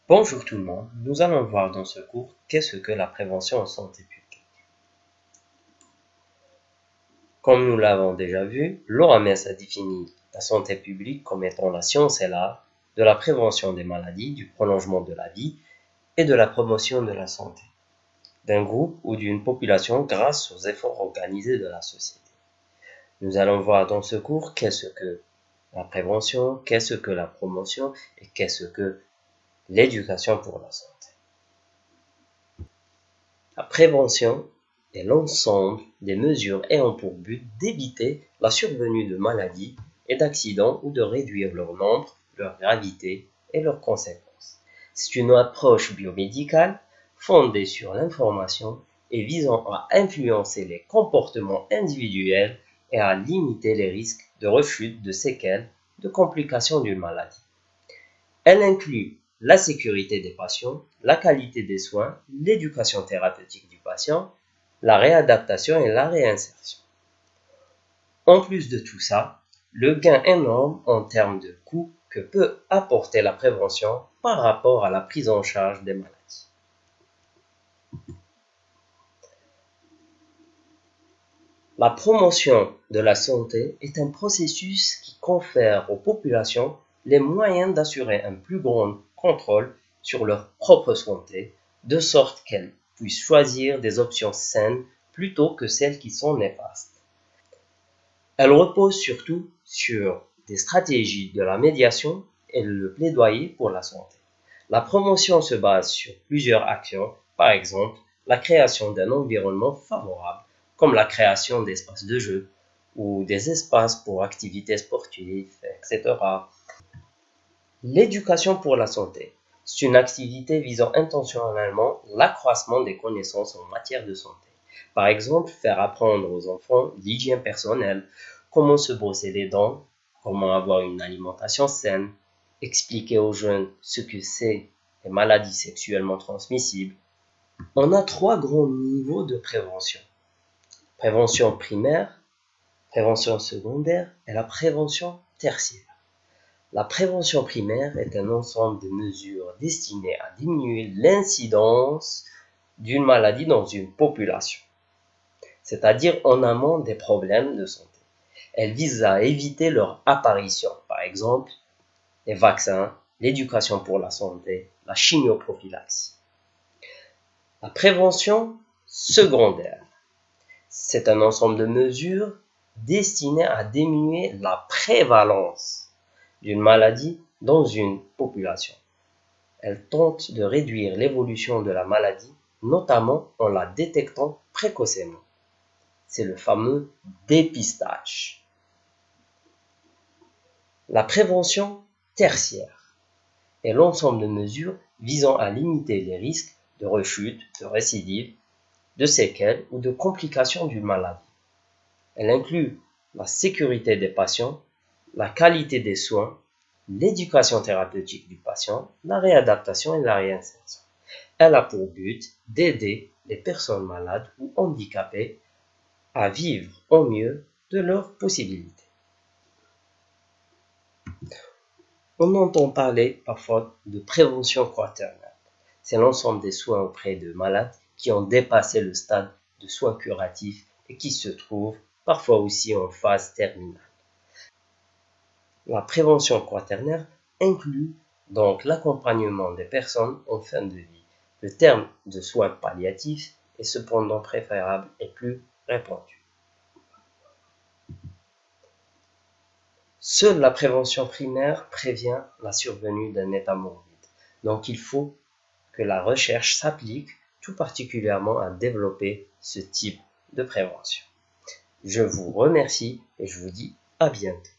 Bonjour tout le monde, nous allons voir dans ce cours qu'est-ce que la prévention en santé publique. Comme nous l'avons déjà vu, l'OMS a défini la santé publique comme étant la science et l'art de la prévention des maladies, du prolongement de la vie et de la promotion de la santé d'un groupe ou d'une population grâce aux efforts organisés de la société. Nous allons voir dans ce cours qu'est-ce que la prévention, qu'est-ce que la promotion et qu'est-ce que l'éducation pour la santé. La prévention est l'ensemble des mesures ayant pour but d'éviter la survenue de maladies et d'accidents ou de réduire leur nombre, leur gravité et leurs conséquences. C'est une approche biomédicale fondée sur l'information et visant à influencer les comportements individuels et à limiter les risques de rechute, de séquelles, de complications d'une maladie. Elle inclut la sécurité des patients, la qualité des soins, l'éducation thérapeutique du patient, la réadaptation et la réinsertion. En plus de tout ça, le gain énorme en termes de coûts que peut apporter la prévention par rapport à la prise en charge des maladies. La promotion de la santé est un processus qui confère aux populations les moyens d'assurer un plus grand contrôle sur leur propre santé, de sorte qu'elles puissent choisir des options saines plutôt que celles qui sont néfastes. Elle repose surtout sur des stratégies de la médiation et le plaidoyer pour la santé. La promotion se base sur plusieurs actions, par exemple la création d'un environnement favorable, comme la création d'espaces de jeu ou des espaces pour activités sportives, etc. L'éducation pour la santé, c'est une activité visant intentionnellement l'accroissement des connaissances en matière de santé. Par exemple, faire apprendre aux enfants l'hygiène personnelle, comment se brosser les dents, comment avoir une alimentation saine, expliquer aux jeunes ce que c'est les maladies sexuellement transmissibles. On a 3 grands niveaux de prévention. Prévention primaire, prévention secondaire et la prévention tertiaire. La prévention primaire est un ensemble de mesures destinées à diminuer l'incidence d'une maladie dans une population, c'est-à-dire en amont des problèmes de santé. Elle vise à éviter leur apparition, par exemple les vaccins, l'éducation pour la santé, la chimioprophylaxie. La prévention secondaire, c'est un ensemble de mesures destinées à diminuer la prévalence d'une maladie dans une population. Elle tente de réduire l'évolution de la maladie, notamment en la détectant précocement. C'est le fameux dépistage. La prévention tertiaire est l'ensemble de mesures visant à limiter les risques de rechute, de récidive, de séquelles ou de complications d'une maladie. Elle inclut la sécurité des patients, la qualité des soins, l'éducation thérapeutique du patient, la réadaptation et la réinsertion. Elle a pour but d'aider les personnes malades ou handicapées à vivre au mieux de leurs possibilités. On entend parler parfois de prévention quaternelle. C'est l'ensemble des soins auprès de malades qui ont dépassé le stade de soins curatifs et qui se trouvent parfois aussi en phase terminale. La prévention quaternaire inclut donc l'accompagnement des personnes en fin de vie. Le terme de soins palliatifs est cependant préférable et plus répandu. Seule la prévention primaire prévient la survenue d'un état morbide. Donc il faut que la recherche s'applique tout particulièrement à développer ce type de prévention. Je vous remercie et je vous dis à bientôt.